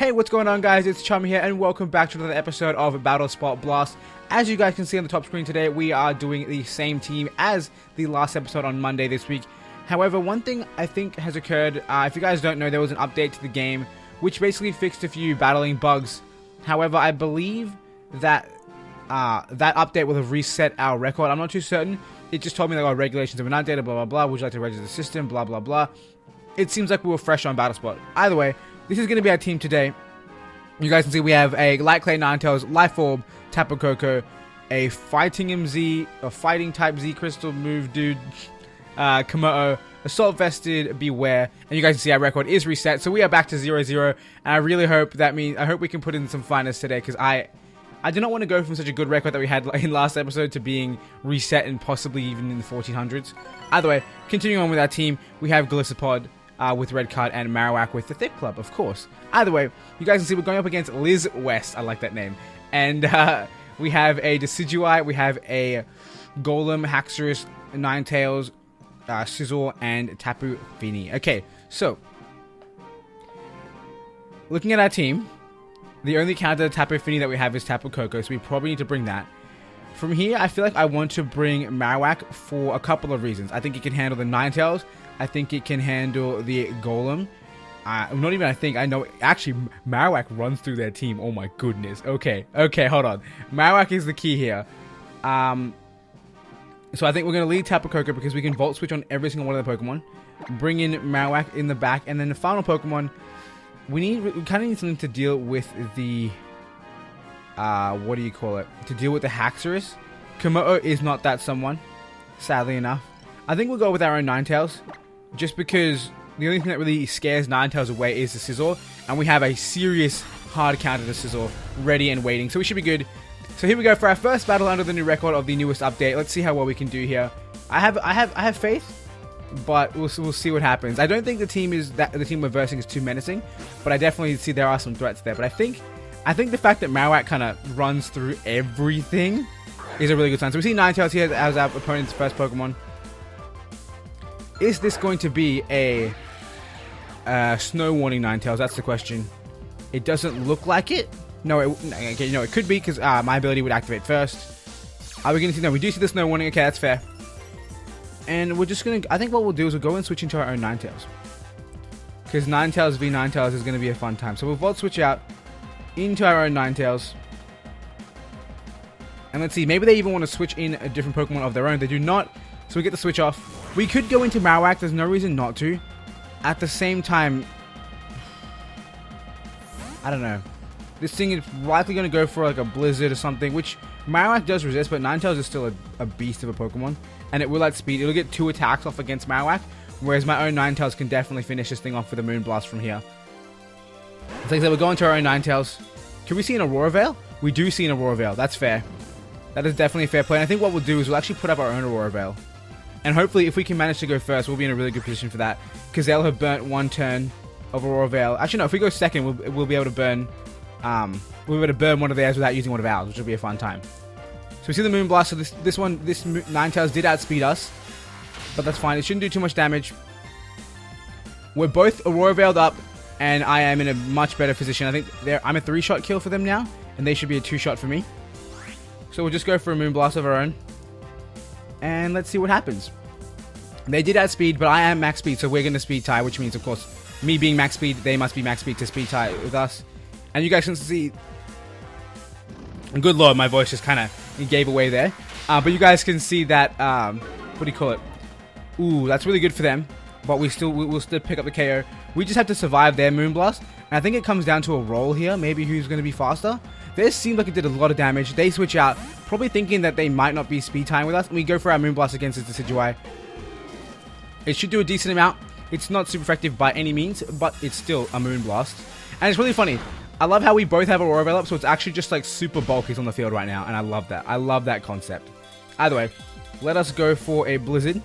Hey, what's going on, guys? It's Chum here, and welcome back to another episode of Battlespot Blast. As you guys can see on the top screen today, we are doing the same team as the last episode on Monday this week. However, one thing I think has occurred, if you guys don't know, there was an update to the game, which basically fixed a few battling bugs. However, I believe that that update will have reset our record. I'm not too certain. It just told me like, regulations have been updated, blah, blah, blah. Would you like to register the system, blah, blah, blah. It seems like we were fresh on Battlespot. Either way, this is going to be our team today. You guys can see we have a Light Clay Ninetales, Life Orb, Tapu Koko, a Fighting MZ, a Fighting type Z Crystal move dude, Komodo, Assault Vested, Beware, and you guys can see our record is reset, so we are back to 0-0, and I really hope I hope we can put in some finest today, because I do not want to go from such a good record that we had in last episode to being reset and possibly even in the 1400s. Either way, continuing on with our team, we have Battlespot with Red Card and Marowak with the Thick Club, of course. Either way, you guys can see we're going up against Liz West. I like that name. And we have a Decidueye, we have a Golem, Haxorus, Ninetales, Scizor, and Tapu Fini. Okay, so looking at our team, the only counter Tapu Fini that we have is Tapu Koko, so we probably need to bring that. From here, I feel like I want to bring Marowak for a couple of reasons. I think it can handle the Ninetales. I think it can handle the Golem. Not even I think, I know. Actually, Marowak runs through their team. Oh my goodness. Okay, hold on. Marowak is the key here. So I think we're going to lead Tapu Koko because we can Volt Switch on every single one of the Pokemon. Bring in Marowak in the back. And then the final Pokemon, we kind of need something to deal with the... what do you call it? To deal with the Haxorus. Komodo is not that someone, sadly enough. I think we'll go with our own Ninetales. Just because the only thing that really scares Ninetales away is the Scizor. And we have a serious hard counter to Scizor ready and waiting. So we should be good. So here we go for our first battle under the new record of the newest update. Let's see how well we can do here. I have faith, but we'll see what happens. I don't think the team we're versing is too menacing, but I definitely see there are some threats there. But I think the fact that Marowak kind of runs through everything is a really good sign. So we see Ninetales here as our opponent's first Pokemon. Is this going to be a Snow Warning Ninetales? That's the question. It doesn't look like it. No, it could be because my ability would activate first. Are we going to see? No, we do see the Snow Warning. Okay, that's fair. And we're just going to... I think what we'll do is we'll go and switch into our own Ninetales. Because Ninetales v Ninetales is going to be a fun time. So we'll Volt Switch out into our own Ninetales. And let's see. Maybe they even want to switch in a different Pokemon of their own. They do not. So we get the switch off. We could go into Marowak. There's no reason not to. At the same time... I don't know. This thing is likely going to go for like a Blizzard or something, which Marowak does resist, but Ninetales is still a beast of a Pokemon. And it will at speed. It'll get 2 attacks off against Marowak, whereas my own Ninetales can definitely finish this thing off with a Moonblast from here. It's like I said, we're going to our own Ninetales. Can we see an Aurora Veil? We do see an Aurora Veil. That's fair. That is definitely a fair play. And I think what we'll do is we'll actually put up our own Aurora Veil. And hopefully, if we can manage to go first, we'll be in a really good position for that. Because they'll have burnt 1 turn of Aurora Veil. Actually, no, if we go second, we'll be able to burn... we'll be able to burn one of theirs without using one of ours, which will be a fun time. So we see the Moonblast. So this Ninetales did outspeed us. But that's fine. It shouldn't do too much damage. We're both Aurora Veiled up. And I am in a much better position. I think I'm a 3-shot kill for them now. And they should be a 2-shot for me. So we'll just go for a Moonblast of our own. And let's see what happens. They did outspeed, but I am max speed, so we're going to speed tie, which means, of course, me being max speed, they must be max speed to speed tie with us. And you guys can see... Good lord, my voice just kind of gave away there. But you guys can see that... what do you call it? Ooh, that's really good for them. But we'll still pick up the KO. We just have to survive their Moonblast. And I think it comes down to a roll here. Maybe who's going to be faster. This seemed like it did a lot of damage. They switch out, probably thinking that they might not be speed tying with us. And we go for our Moonblast against the Decidueye. It should do a decent amount. It's not super effective by any means, but it's still a Moonblast. And it's really funny. I love how we both have Aurora Veil up, so it's actually just like super bulkies on the field right now. And I love that. I love that concept. Either way, let us go for a Blizzard.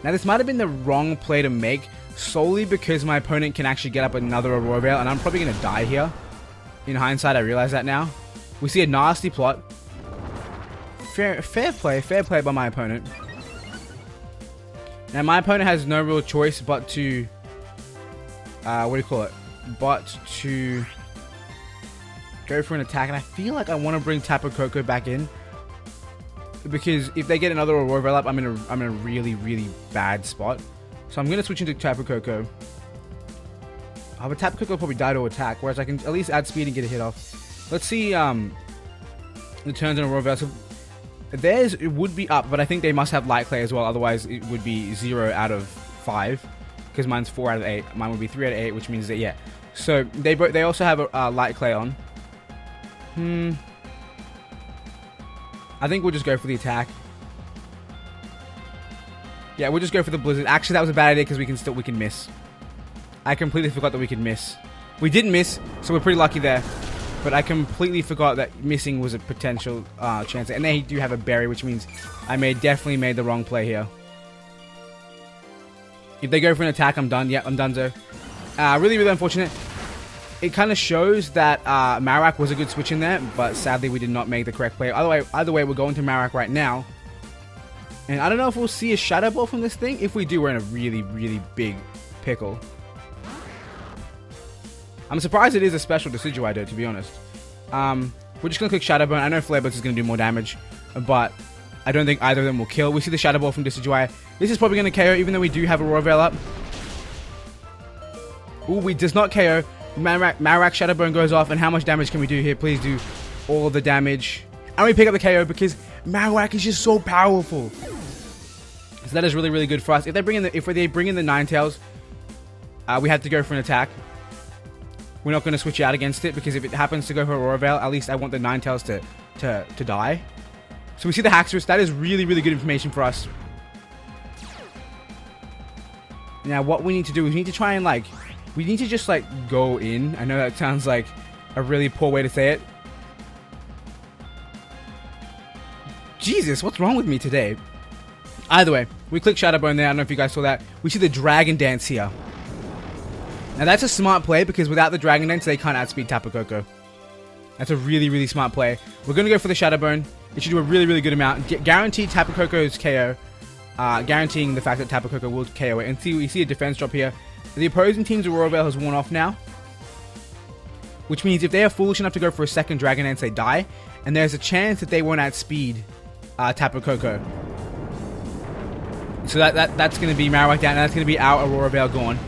Now this might have been the wrong play to make, solely because my opponent can actually get up another Aurora Veil, and I'm probably going to die here. In hindsight, I realize that now. We see a nasty plot. Fair play by my opponent. Now my opponent has no real choice but to, what do you call it? but to go for an attack. And I feel like I want to bring Tapu Koko back in, because if they get another Aurora up, I'm in a really, really bad spot. So I'm going to switch into Tapu Koko. But Tapu Koko will probably die to attack, whereas I can at least add speed and get a hit off. Let's see the turns on Aurora. So theirs, it would be up, but I think they must have Light Clay as well. Otherwise, it would be 0 out of 5. Because mine's 4 out of 8. Mine would be 3 out of 8, which means that, yeah. So they also have a Light Clay on. I think we'll just go for the attack. Yeah, we'll just go for the Blizzard. Actually, that was a bad idea because we can miss. I completely forgot that we could miss. We didn't miss, so we're pretty lucky there. But I completely forgot that missing was a potential chance. And they do have a berry, which means I definitely made the wrong play here. If they go for an attack, I'm done. Yeah, I'm donezo. Really, really unfortunate. It kind of shows that Marowak was a good switch in there, but sadly we did not make the correct play. Either way, we're going to Marowak right now. And I don't know if we'll see a Shadow Ball from this thing. If we do, we're in a really, really big pickle. I'm surprised it is a special Decidueye, though, to be honest. We're just going to click Shadow Bone. I know Flare Blitz is going to do more damage, but I don't think either of them will kill. We see the Shadow Ball from Decidueye. This is probably going to KO, even though we do have a Aurora Veil up. Ooh, we does not KO. Marowak Shadow Bone goes off, and how much damage can we do here? Please do all of the damage. And we pick up the KO because Marowak is just so powerful. So that is really, really good for us. If they bring in the Ninetales, we have to go for an attack. We're not going to switch out against it, because if it happens to go for Aurora Veil, at least I want the Ninetales to die. So we see the Haxorus. That is really, really good information for us. Now, what we need to do is we need to try and, we need to just, go in. I know that sounds like a really poor way to say it. Jesus, what's wrong with me today? Either way, we click Shadow Bone there. I don't know if you guys saw that. We see the Dragon Dance here. Now, that's a smart play, because without the Dragon Dance, they can't outspeed Tapu Koko. That's a really, really smart play. We're going to go for the Shadow Bone. It should do a really, really good amount. Guaranteed Tapu Koko's KO. Guaranteeing the fact that Tapu Koko will KO it. And we see a defense drop here. The opposing team's Aurora Veil has worn off now. Which means if they are foolish enough to go for a second Dragon Dance, they die. And there's a chance that they won't outspeed Tapu Koko. So that's going to be Marowak down, and that's going to be our Aurora Veil gone.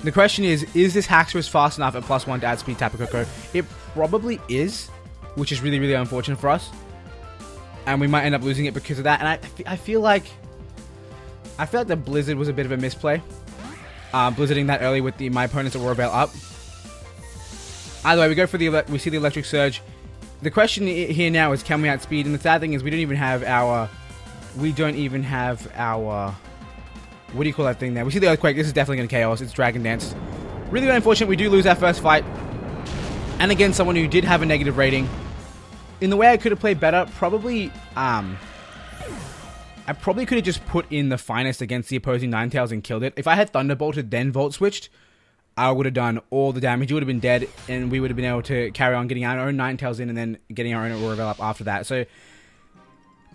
The question is this Haxorus fast enough at +1 to outspeed Tapu Koko? It probably is, which is really, really unfortunate for us. And we might end up losing it because of that. And I feel like the Blizzard was a bit of a misplay. Blizzarding that early with my opponent's Aurora Veil up. Either way, we go for we see the Electric Surge. The question here now is, can we outspeed? And the sad thing is, we don't even have our. What do you call that thing there? We see the Earthquake. This is definitely going to KO us. It's Dragon Dance. Really unfortunate. We do lose our first fight. And again, someone who did have a negative rating. In the way I could have played better, probably, I probably could have just put in the finest against the opposing Ninetales and killed it. If I had Thunderbolted, then Volt Switched, I would have done all the damage. You would have been dead, and we would have been able to carry on getting our own Ninetales in and then getting our own Aurora Veil up after that. So,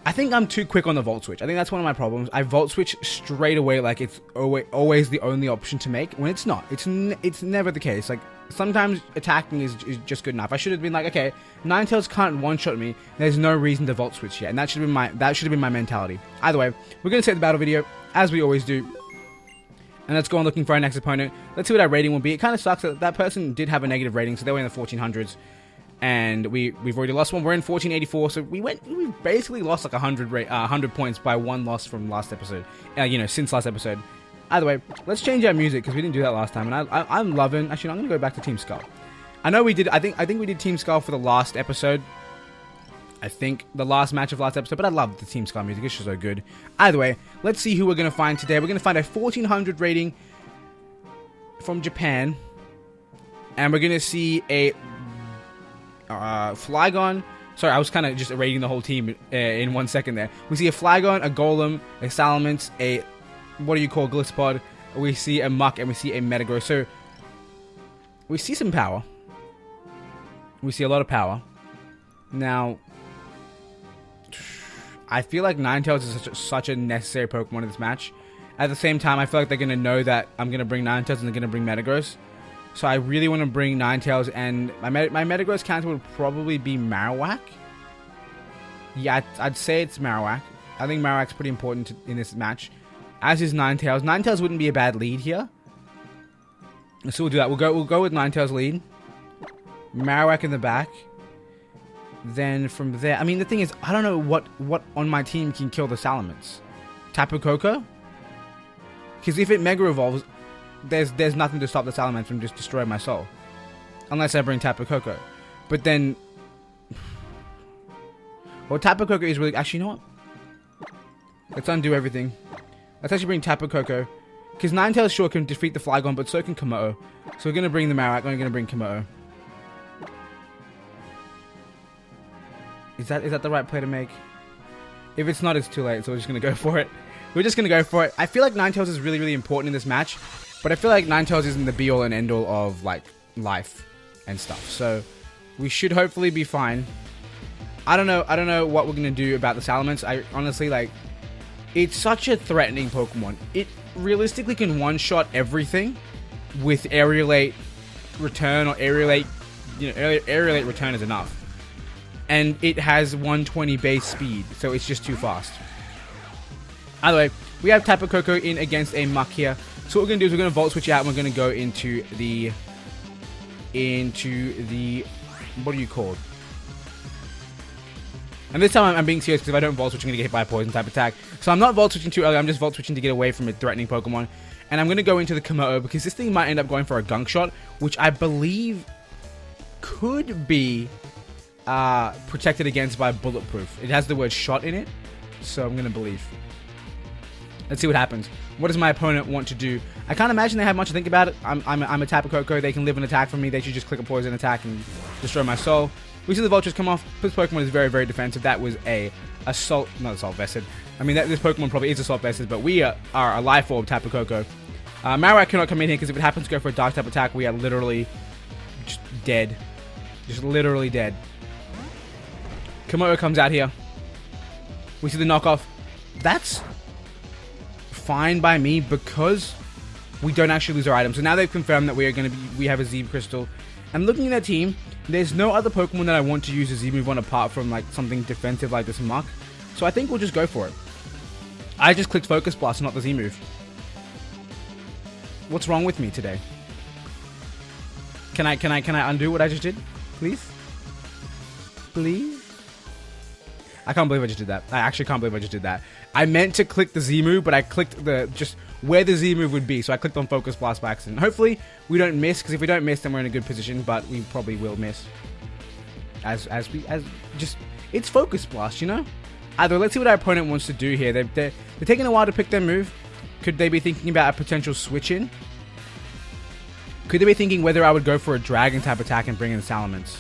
I think I'm too quick on the Volt Switch. I think that's one of my problems. I Volt Switch straight away like it's always the only option to make, when it's not. It's never the case. Sometimes attacking is just good enough. I should have been like, okay, Ninetales can't one-shot me. There's no reason to Volt Switch yet. And that should have been my mentality. Either way, we're going to save the battle video, as we always do. And let's go on looking for our next opponent. Let's see what our rating will be. It kind of sucks that person did have a negative rating, so they were in the 1400s. And we've already lost one. We're in 1484, so we basically lost 100 points by one loss from last episode. Since last episode. Either way, let's change our music, because we didn't do that last time. And I'm loving. Actually, I'm gonna go back to Team Skull. I know we did. I think we did Team Skull for the last episode. I think the last match of last episode, but I love the Team Skull music. It's just so good. Either way, let's see who we're gonna find today. We're gonna find a 1400 rating from Japan, and we're gonna see a Flygon. Sorry, I was kind of just rating the whole team in 1 second there. We see a Flygon, a Golem, a Salamence, a what do you call Glisspod? We see a Muck, and we see a Metagross. So we see some power. We see a lot of power. Now, I feel like Ninetales is such a necessary Pokemon in this match. At the same time, I feel like they're going to know that I'm going to bring Ninetales and they're going to bring Metagross. So I really want to bring Ninetales, and my Metagross counter would probably be Marowak. Yeah, I'd say it's Marowak. I think Marowak's pretty important in this match, as is Ninetales. Ninetales wouldn't be a bad lead here. So we'll do that. We'll go with Ninetales lead. Marowak in the back. Then from there, I mean, the thing is, I don't know what on my team can kill the Salamence. Tapu Koko? Because if it Mega Evolves, there's nothing to stop the Salamence from just destroying my soul. Unless I bring Tapu Koko. But then... Well, Tapu Koko is really... Actually, you know what? Let's undo everything. Let's actually bring Tapu Koko. Because Ninetales sure can defeat the Flygon, but so can Komodo. So we're going to bring the Marowak, we're going to bring Komodo. Is that the right play to make? If it's not, it's too late, so we're just going to go for it. We're just going to go for it. I feel like Ninetales is really, really important in this match. But I feel like Ninetales isn't the be-all and end-all of, like, life and stuff. So we should hopefully be fine. I don't know what we're going to do about the Salamence. I honestly, like... It's such a threatening Pokemon. It realistically can one-shot everything with Aerialate Return or Aerialate... You know, Aerialate Return is enough. And it has 120 base speed, so it's just too fast. Either way, we have Tapu Koko in against a Muck here. So what we're going to do is we're going to Volt Switch out and we're going to go into the... What are you called? And this time I'm being serious because if I don't Volt Switch, I'm going to get hit by a Poison type attack. So I'm not Volt Switching too early, I'm just Volt Switching to get away from a threatening Pokemon. And I'm going to go into the Komodo because this thing might end up going for a Gunk Shot, which I believe could be protected against by Bulletproof. It has the word shot in it, so I'm going to believe. Let's see what happens. What does my opponent want to do? I can't imagine they have much to think about it. I'm a Tapu Koko. They can live an attack from me. They should just click a Poison attack and destroy my soul. We see the Vultures come off. This Pokemon is very, very defensive. That was not Assault Vested. I mean, this Pokemon probably is Assault Vested, but we are a Life Orb Tapu Koko. Marowak cannot come in here because if it happens to go for a Dark type attack, we are literally just dead. Just literally dead. Komodo comes out here. We see the knockoff. That's fine by me because we don't actually lose our items. So now they've confirmed that we have a Z Crystal. And looking at their team, there's no other Pokemon that I want to use a Z move on apart from like something defensive like this Muck. So I think we'll just go for it. I just clicked Focus Blast, not the Z move. What's wrong with me today? Can I undo what I just did? Please? Please? I can't believe I just did that. I actually can't believe I just did that. I meant to click the Z move, but I clicked just where the Z move would be. So I clicked on Focus Blast by accident. Hopefully we don't miss, because if we don't miss, then we're in a good position. But we probably will miss. It's Focus Blast, you know. Either let's see what our opponent wants to do here. They're taking a while to pick their move. Could they be thinking about a potential switch in? Could they be thinking whether I would go for a Dragon type attack and bring in Salamence?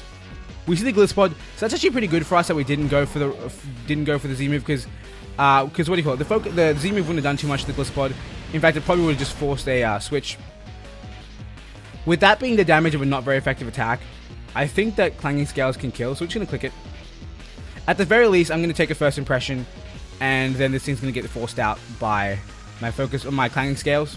We see the Gliscod, so that's actually pretty good for us that we didn't go for the Z move because what do you call it? The Z move wouldn't have done too much to the Gliscod. In fact, it probably would have just forced a switch. With that being the damage of a not very effective attack, I think that Clanging Scales can kill, so we're just going to click it. At the very least, I'm going to take a first impression, and then this thing's going to get forced out by my focus on my Clanging Scales.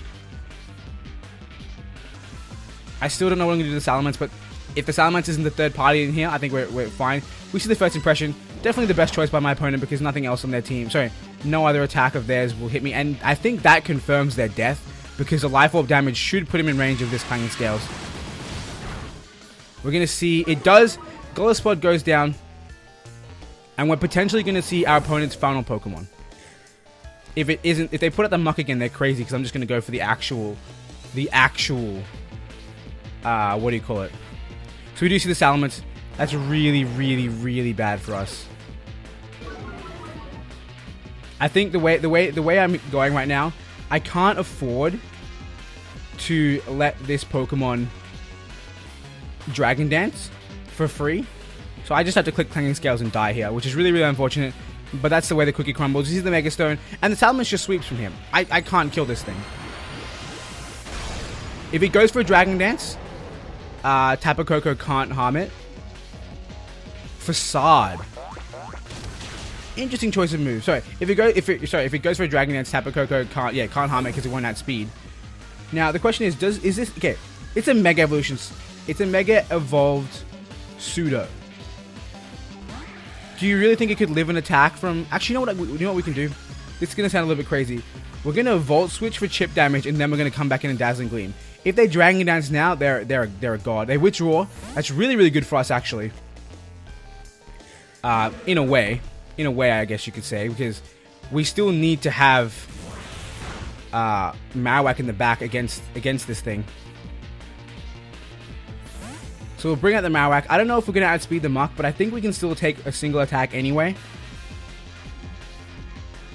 I still don't know what I'm going to do to the Salamence, but if the Salamence isn't the third party in here, I think we're fine. We see the first impression. Definitely the best choice by my opponent because nothing else on their team. Sorry, no other attack of theirs will hit me. And I think that confirms their death because the Life Orb damage should put him in range of this Clanging Scales. We're going to see... It does. Battlespot goes down. And we're potentially going to see our opponent's final Pokemon. If it isn't... If they put out the Muck again, they're crazy because I'm just going to go for the actual... what do you call it? So we do see the Salamence. That's really, really, really bad for us. I think the way I'm going right now, I can't afford to let this Pokemon Dragon Dance for free. So I just have to click Clanging Scales and die here, which is really, really unfortunate. But that's the way the cookie crumbles. This is the Mega Stone, and the Salamence just sweeps from him. I can't kill this thing. If it goes for a Dragon Dance, Tapu Koko can't harm it. Facade. Interesting choice of move. Sorry, if it goes for a Dragon Dance, Tapu Koko can't harm it because it won't add speed. Now the question is, is this okay? It's a Mega Evolution. It's a Mega Evolved Pseudo. Do you really think it could live an attack from... Actually, you know what we can do? This is going to sound a little bit crazy. We're going to Volt Switch for chip damage, and then we're going to come back in and Dazzling Gleam. If they Dragon Dance now, they're a god. They withdraw. That's really, really good for us, actually. In a way. In a way, I guess you could say. Because we still need to have Marowak in the back against this thing. So we'll bring out the Marowak. I don't know if we're going to outspeed the Muck, but I think we can still take a single attack anyway.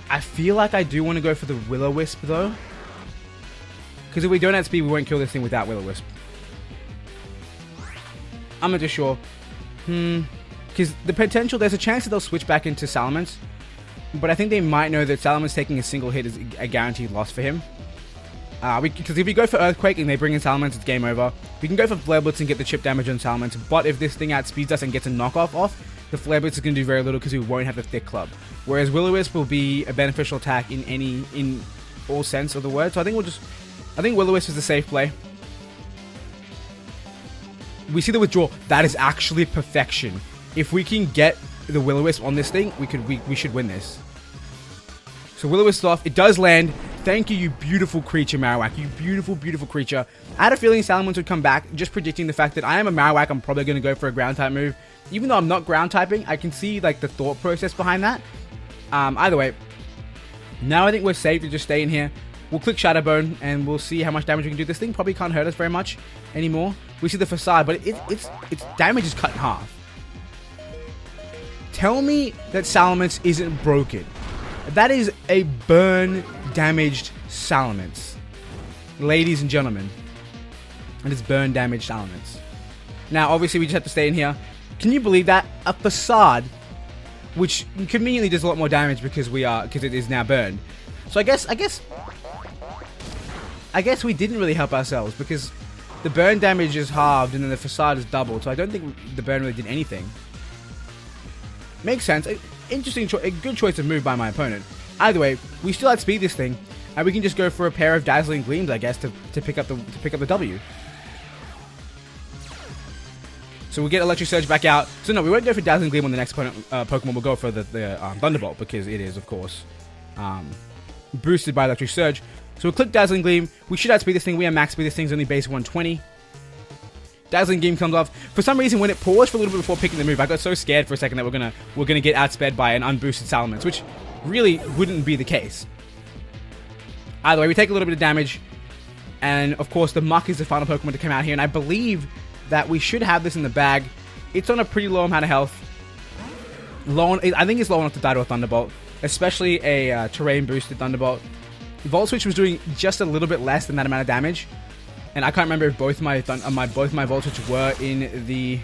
I feel like I do want to go for the Will-O-Wisp, though. Because if we don't outspeed, we won't kill this thing without Will-O-Wisp. I'm not too sure. Because the potential, there's a chance that they'll switch back into Salamence. But I think they might know that Salamence taking a single hit is a guaranteed loss for him. Because if we go for Earthquake and they bring in Salamence, it's game over. We can go for Flare Blitz and get the chip damage on Salamence, but if this thing outspeeds us and gets a knockoff off, the Flare Blitz is going to do very little because we won't have the Thick Club. Whereas Will-O-Wisp will be a beneficial attack in all sense of the word. So I think I think Will-O-Wisp is a safe play. We see the withdrawal. That is actually perfection. If we can get the Will-O-Wisp on this thing, we should win this. So Will-O-Wisp off. It does land. Thank you, you beautiful creature, Marowak. You beautiful, beautiful creature. I had a feeling Salamence would come back, just predicting the fact that I am a Marowak. I'm probably going to go for a ground type move. Even though I'm not ground typing, I can see like the thought process behind that. Either way, now I think we're safe to just stay in here. We'll click Shadow Bone and we'll see how much damage we can do. This thing probably can't hurt us very much anymore. We see the Facade, but its damage is cut in half. Tell me that Salamence isn't broken. That is a burn damaged Salamence. Ladies and gentlemen. That is burn damaged Salamence. Now, obviously, we just have to stay in here. Can you believe that? A Facade, which conveniently does a lot more damage because it is now burned. So I guess we didn't really help ourselves because the burn damage is halved and then the Facade is doubled. So I don't think the burn really did anything. Makes sense. Interesting choice. A good choice of move by my opponent. Either way, we still outspeed this thing, and we can just go for a pair of Dazzling Gleams, I guess, to pick up the W. So we'll get Electric Surge back out. So no, we won't go for Dazzling Gleam on the next Pokemon. We'll go for the Thunderbolt because it is, of course, boosted by Electric Surge. So we'll click Dazzling Gleam. We should outspeed this thing. We have max speed. This thing's only base 120. Dazzling Gleam comes off. For some reason, when it paused for a little bit before picking the move, I got so scared for a second that we're gonna get outsped by an unboosted Salamence, which really wouldn't be the case. Either way, we take a little bit of damage, and of course, the Muck is the final Pokemon to come out here, and I believe that we should have this in the bag. It's on a pretty low amount of health. I think it's low enough to die to a Thunderbolt, especially a terrain boosted Thunderbolt. Volt Switch was doing just a little bit less than that amount of damage. And I can't remember if both my Volt Switch were in the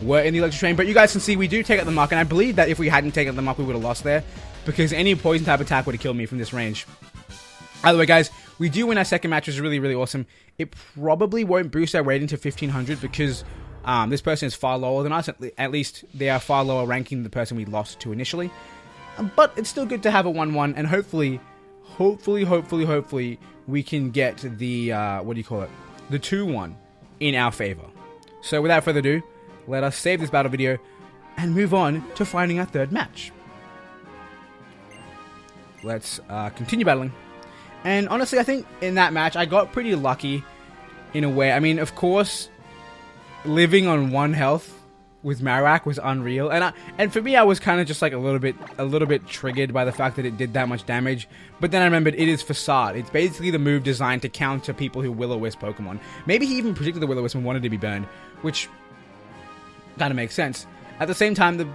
Electric Train, but you guys can see we do take out the Muck, and I believe that if we hadn't taken out the Muck, we would have lost there, because any poison type attack would have killed me from this range. Either way, guys, we do win our second match, which is really, really awesome. It probably won't boost our rating to 1500 because this person is far lower than us. At least they are far lower ranking than the person we lost to initially. But it's still good to have a 1-1, and hopefully, we can get the, the 2-1 in our favor. So without further ado, let us save this battle video and move on to finding our third match. Let's continue battling. And honestly, I think in that match, I got pretty lucky in a way. I mean, of course, living on 1 health with Marowak was unreal, and for me, I was kind of just like a little bit triggered by the fact that it did that much damage. But then I remembered it is Facade. It's basically the move designed to counter people who Will-O-Wisp Pokemon. Maybe he even predicted the Will-O-Wisp and wanted to be burned, which kind of makes sense. At the same time,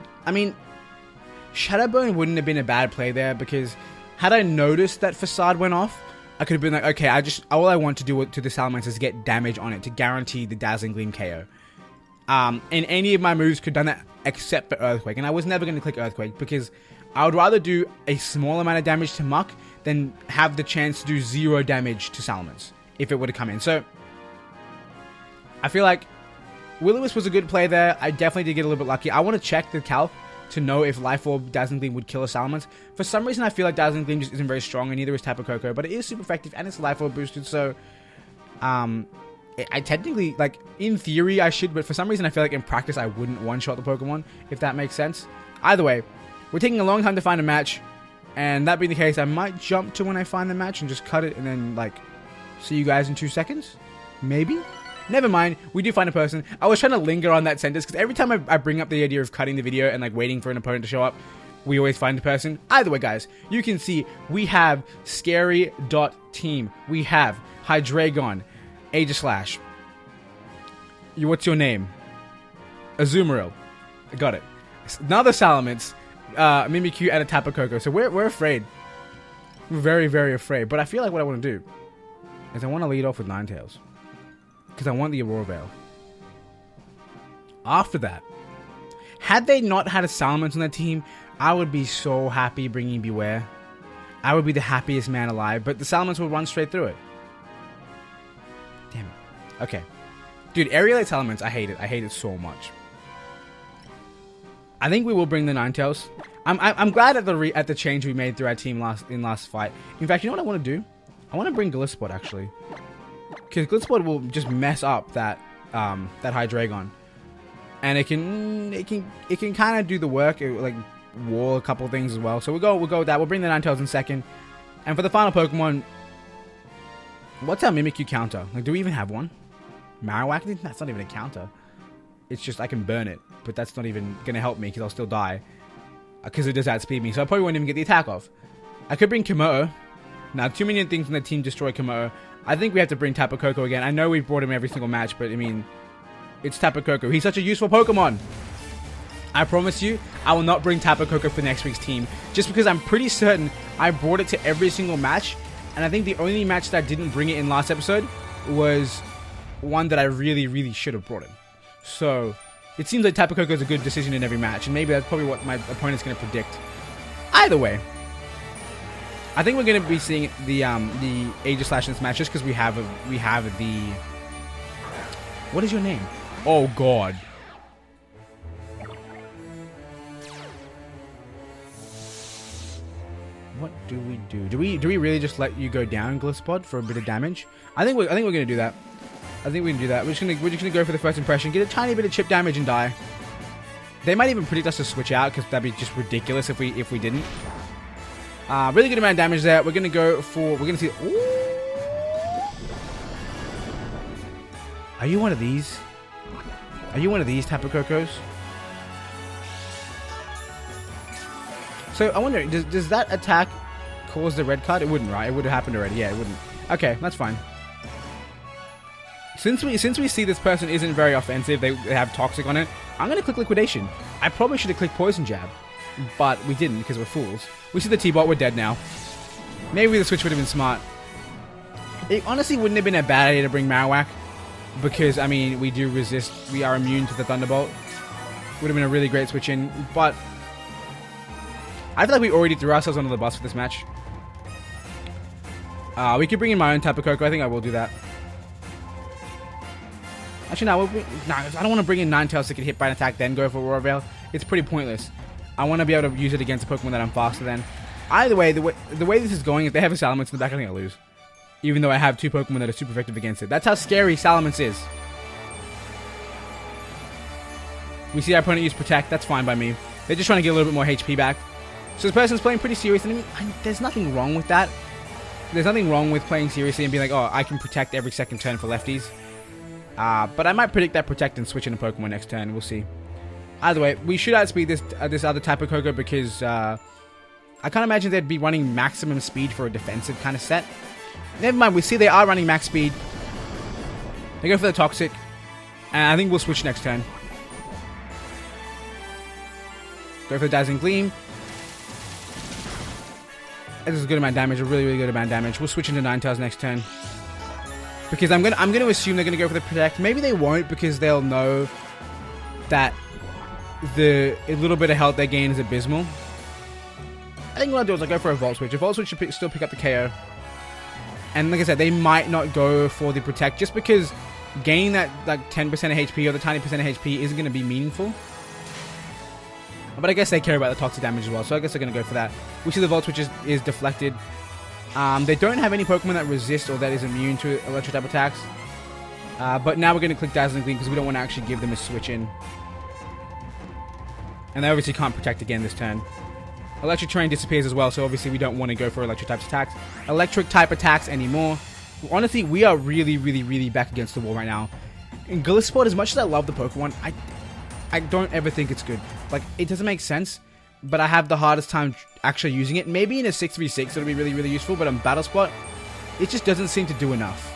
Shadow Bone wouldn't have been a bad play there, because had I noticed that Facade went off, I could have been like, okay, all I want to do to the Salamence is get damage on it to guarantee the Dazzling Gleam KO. And any of my moves could have done that except for Earthquake, and I was never going to click Earthquake because I would rather do a small amount of damage to Muck than have the chance to do 0 damage to Salamence if it would have come in. So I feel like Will-O-Wisp was a good play there. I definitely did get a little bit lucky. I want to check the calc to know if Life Orb Dazzling Gleam would kill a Salamence. For some reason, I feel like Dazzling Gleam just isn't very strong, and neither is Tapu Koko, but it is super effective and it's Life Orb boosted, so I technically, like, in theory I should, but for some reason I feel like in practice I wouldn't one-shot the Pokemon, if that makes sense. Either way, we're taking a long time to find a match, and that being the case, I might jump to when I find the match and just cut it and then, like, see you guys in 2 seconds? Maybe? Never mind, we do find a person. I was trying to linger on that sentence, because every time I bring up the idea of cutting the video and, like, waiting for an opponent to show up, we always find a person. Either way, guys, you can see we have Scary.Team. We have Hydreigon, Aegislash. What's your name? Azumarill. I got it. Another Salamence, Mimikyu, and a Tapu Koko. So we're afraid. We're very, very afraid. But I feel like what I want to do is I want to lead off with Ninetales, because I want the Aurora Veil. After that, had they not had a Salamence on their team, I would be so happy bringing Beware. I would be the happiest man alive, but the Salamence would run straight through it. Damn it. Okay. Dude, Aerialite Salamence, I hate it. I hate it so much. I think we will bring the Ninetales. I'm glad at the change we made through our team last fight. In fact, you know what I want to do? I want to bring Battlespot, actually. Because Battlespot will just mess up that Hydreigon. And it can kind of do the work. It, like, wall a couple things as well. So we'll go with that. We'll bring the Ninetales in second. And for the final Pokemon, what's our Mimikyu counter? Like, do we even have one? Marowak? That's not even a counter. It's just I can burn it, but that's not even going to help me because I'll still die. Because it does outspeed me, so I probably won't even get the attack off. I could bring Komodo. Now, too many things in the team destroy Komodo. I think we have to bring Tapu Koko again. I know we've brought him every single match, but I mean, it's Tapu Koko. He's such a useful Pokemon. I promise you, I will not bring Tapu Koko for next week's team, just because I'm pretty certain I brought it to every single match, and I think the only match that I didn't bring it in last episode was one that I really, really should have brought in. So, it seems like Tapu Koko is a good decision in every match, and maybe that's probably what my opponent's going to predict. Either way, I think we're going to be seeing the Aegislash in this match just because we have the... What is your name? Oh, God. What do we do? Do we really just let you go down, Battlespot, for a bit of damage? I think we're going to do that. I think we can do that. We're just gonna go for the first impression, get a tiny bit of chip damage, and die. They might even predict us to switch out because that'd be just ridiculous if we didn't. Really good amount of damage there. We're gonna see. Ooh. Are you one of these? Are you one of these Tapu Kokos? So I wonder, does that attack cause the red card? It wouldn't, right? It would have happened already. Yeah, it wouldn't. Okay, that's fine. Since we see this person isn't very offensive, they have Toxic on it, I'm going to click Liquidation. I probably should have clicked Poison Jab, but we didn't because we're fools. We see the T-Bot, we're dead now. Maybe the switch would have been smart. It honestly wouldn't have been a bad idea to bring Marowak, because, I mean, we do resist, we are immune to the Thunderbolt. Would have been a really great switch in, but I feel like we already threw ourselves under the bus for this match. We could bring in my own Tapu Koko. I think I will do that. Actually, no, I don't want to bring in Ninetales to get hit by an attack, then go for Aurora Veil. It's pretty pointless. I want to be able to use it against a Pokemon that I'm faster than. Either way, the way this is going, if they have a Salamence in the back, I think I lose. Even though I have two Pokemon that are super effective against it. That's how scary Salamence is. We see our opponent use Protect. That's fine by me. They're just trying to get a little bit more HP back. So this person's playing pretty serious. And I mean, there's nothing wrong with that. There's nothing wrong with playing seriously and being like, oh, I can Protect every second turn for lefties. But I might predict that Protect and switch into Pokemon next turn. We'll see. Either way, we should outspeed this other Tapu Koko because I can't imagine they'd be running maximum speed for a defensive kind of set. Never mind, we see they are running max speed. They go for the Toxic. And I think we'll switch next turn. Go for the Dazzling Gleam. This is a good amount of damage, a really, really good amount of damage. We'll switch into Ninetales next turn. Because I'm gonna assume they're gonna go for the Protect. Maybe they won't because they'll know that the little bit of health they gain is abysmal. I think what I'll do is I'll go for a Volt Switch. A Volt Switch should still pick up the KO. And like I said, they might not go for the Protect just because gaining that like 10% of HP or the tiny percent of HP isn't going to be meaningful. But I guess they care about the toxic damage as well, so I guess they're going to go for that. We see the Volt Switch is deflected. They don't have any Pokemon that resist or that is immune to electric type attacks. But now we're going to click Dazzling Gleam because we don't want to actually give them a switch in. And they obviously can't protect again this turn. Electric Terrain disappears as well, so obviously we don't want to go for electric type attacks anymore. Honestly, we are really, really, really back against the wall right now. In Battlespot, as much as I love the Pokemon, I don't ever think it's good. Like, it doesn't make sense, but I have the hardest time actually using it. Maybe in a 6v6 it'll be really, really useful, but on Battlespot, it just doesn't seem to do enough.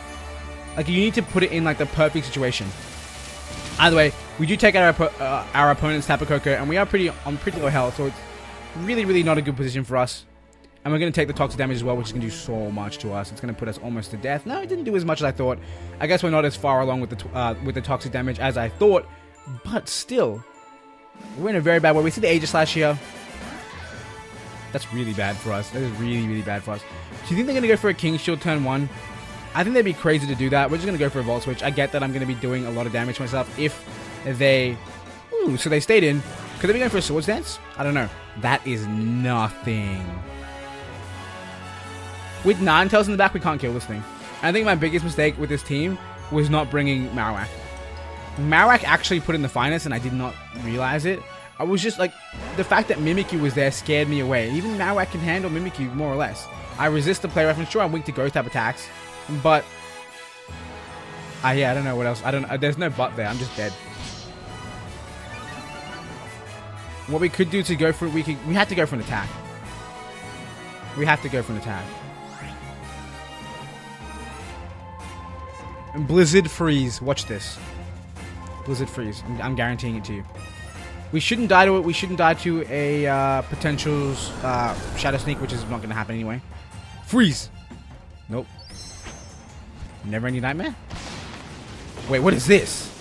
Like, you need to put it in, like, the perfect situation. Either way, we do take out our opponent's Tapu Koko, and we are on pretty low health, so it's really, really not a good position for us. And we're going to take the toxic damage as well, which is going to do so much to us. It's going to put us almost to death. No, it didn't do as much as I thought. I guess we're not as far along with the toxic damage as I thought, but still, we're in a very bad way. We see the Aegis Slash here. That's really bad for us. That is really, really bad for us. Do you think they're going to go for a King Shield turn 1? I think they'd be crazy to do that. We're just going to go for a Volt Switch. I get that I'm going to be doing a lot of damage to myself if they... Ooh, so they stayed in. Could they be going for a Swords Dance? I don't know. That is nothing. With Ninetales in the back, we can't kill this thing. I think my biggest mistake with this team was not bringing Marowak. Marowak actually put in the finest, and I did not realize it. I was just like... The fact that Mimikyu was there scared me away. Even Marowak can handle Mimikyu, more or less. I resist the play reference. Sure, I'm weak to Ghost type attacks. But... yeah, I don't know what else. There's no but there. I'm just dead. What we could do to go for it, we had to go for an attack. We have to go for an attack. And Blizzard Freeze. Watch this. Blizzard Freeze. I'm guaranteeing it to you. We shouldn't die to it. We shouldn't die to a potential Shadow Sneak, which is not going to happen anyway. Freeze. Nope. Never Ending Nightmare? Wait, what is this?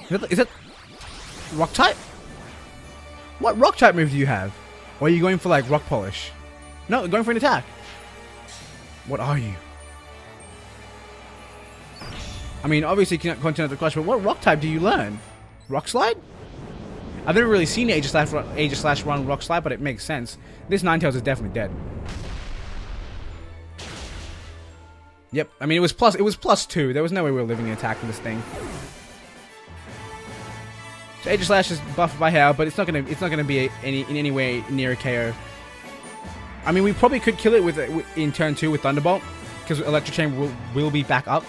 Is it Rock type? What Rock type move do you have? Or are you going for like Rock Polish? No, going for an attack. What are you? I mean, obviously Continental Crush, but what Rock type do you learn? Rock Slide? I've never really seen Aegis Slash run Rock Slide, but it makes sense. This Ninetales is definitely dead. Yep, I mean it was +2. There was no way we were living the attack from this thing. So Aegis Slash is buffed by Hail, but it's not gonna be in any way near a KO. I mean, we probably could kill it in turn 2 with Thunderbolt, because Electric Chain will be back up.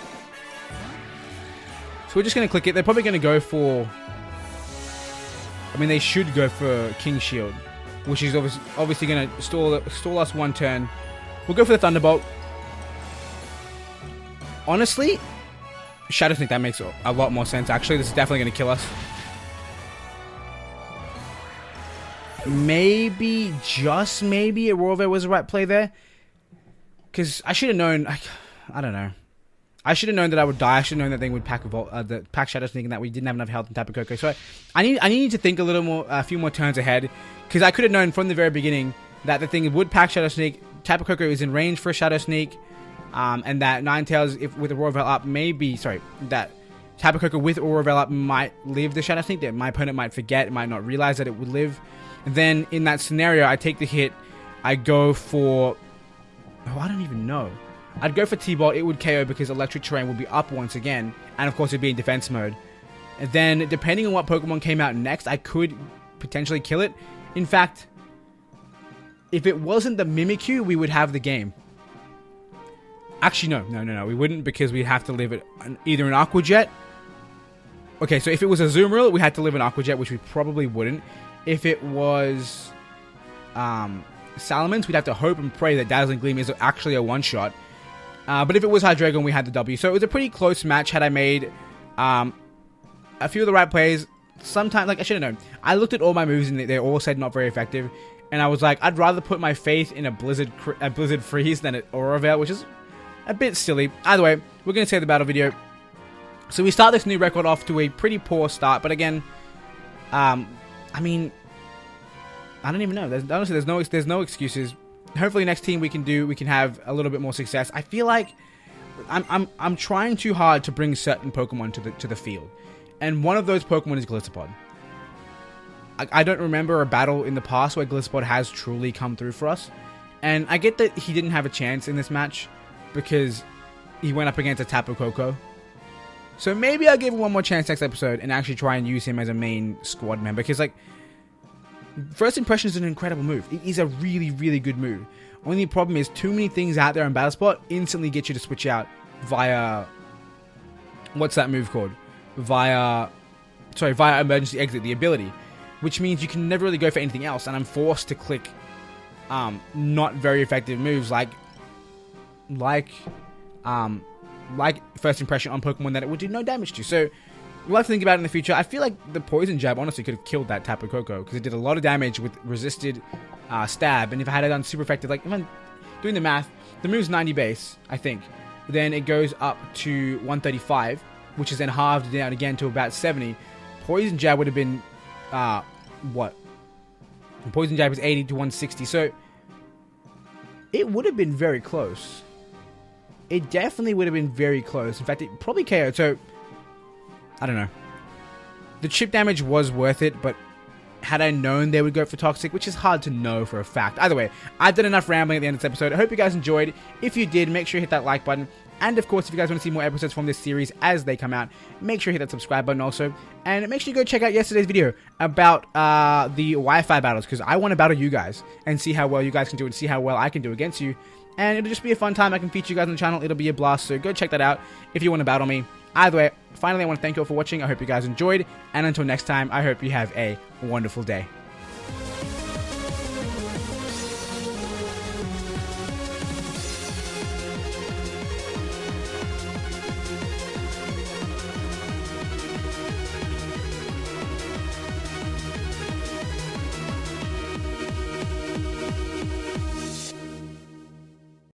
So we're just gonna click it. They're probably gonna go for... I mean, they should go for King Shield, which is obviously gonna stall us one turn. We'll go for the Thunderbolt. Honestly, Shadow Sneak, that makes a lot more sense. Actually, this is definitely gonna kill us. Maybe, just maybe, Aurora Veil was the right play there. Because I should have known... I don't know. I should have known that I would die. I should have known that thing would pack Shadow Sneak and that we didn't have enough health in Tapu Koko. So I need to think a little more, a few more turns ahead. Because I could have known from the very beginning that the thing would pack Shadow Sneak. Tapu Koko is in range for a Shadow Sneak. And that Ninetales, if with Aurora Veil up, that Tapu Koko with Aurora Veil up might live the Shadow Sneak. That my opponent might forget, might not realize that it would live. And then in that scenario, I take the hit. I go for... Oh, I don't even know. I'd go for T-Bot. It would KO because Electric Terrain would be up once again. And of course, it'd be in defense mode. And then, depending on what Pokemon came out next, I could potentially kill it. In fact, if it wasn't the Mimikyu, we would have the game. Actually, no. We wouldn't, because we'd have to live it either an Aqua Jet. Okay, so if it was a Azumarill, we had to live an Aqua Jet, which we probably wouldn't. If it was Salamence, we'd have to hope and pray that Dazzling Gleam is actually a one-shot. But if it was Hydreigon, we had the W. So it was a pretty close match had I made a few of the right plays. Sometimes, like, I should have known. I looked at all my moves and they all said not very effective. And I was like, I'd rather put my faith in a Blizzard Freeze than an Aurora Veil, which is a bit silly. Either way, we're going to save the battle video. So we start this new record off to a pretty poor start. But again, I mean, I don't even know. Honestly, there's no excuses. Hopefully next team we can have a little bit more success. I feel like I'm trying too hard to bring certain Pokemon to the field. And one of those Pokemon is Battlespot. I don't remember a battle in the past where Battlespot has truly come through for us. And I get that he didn't have a chance in this match because he went up against a Tapu Koko. So maybe I'll give him one more chance next episode and actually try and use him as a main squad member. Because, like, First Impression is an incredible move. It is a really, really good move. Only problem is too many things out there in Battlespot instantly get you to switch out via... What's that move called? Via emergency exit, the ability. Which means you can never really go for anything else. And I'm forced to click not very effective moves like First Impression on Pokemon that it would do no damage to. So we'll have to think about it in the future. I feel like the Poison Jab honestly could have killed that Tapu Koko because it did a lot of damage with resisted stab. And if I had it done super effective, like if I'm doing the math, the move's 90 base, I think. Then it goes up to 135, which is then halved down again to about 70. Poison Jab would have been what? Poison Jab is 80 to 160, so it would have been very close. It definitely would have been very close. In fact, it probably KO'd, so I don't know. The chip damage was worth it, but had I known they would go for Toxic, which is hard to know for a fact. Either way, I've done enough rambling at the end of this episode. I hope you guys enjoyed. If you did, make sure you hit that like button. And of course, if you guys want to see more episodes from this series as they come out, make sure you hit that subscribe button also. And make sure you go check out yesterday's video about the Wi-Fi battles, because I want to battle you guys and see how well you guys can do and see how well I can do against you. And it'll just be a fun time. I can feature you guys on the channel. It'll be a blast, so go check that out if you want to battle me. Either way, finally, I want to thank you all for watching. I hope you guys enjoyed. And until next time, I hope you have a wonderful day.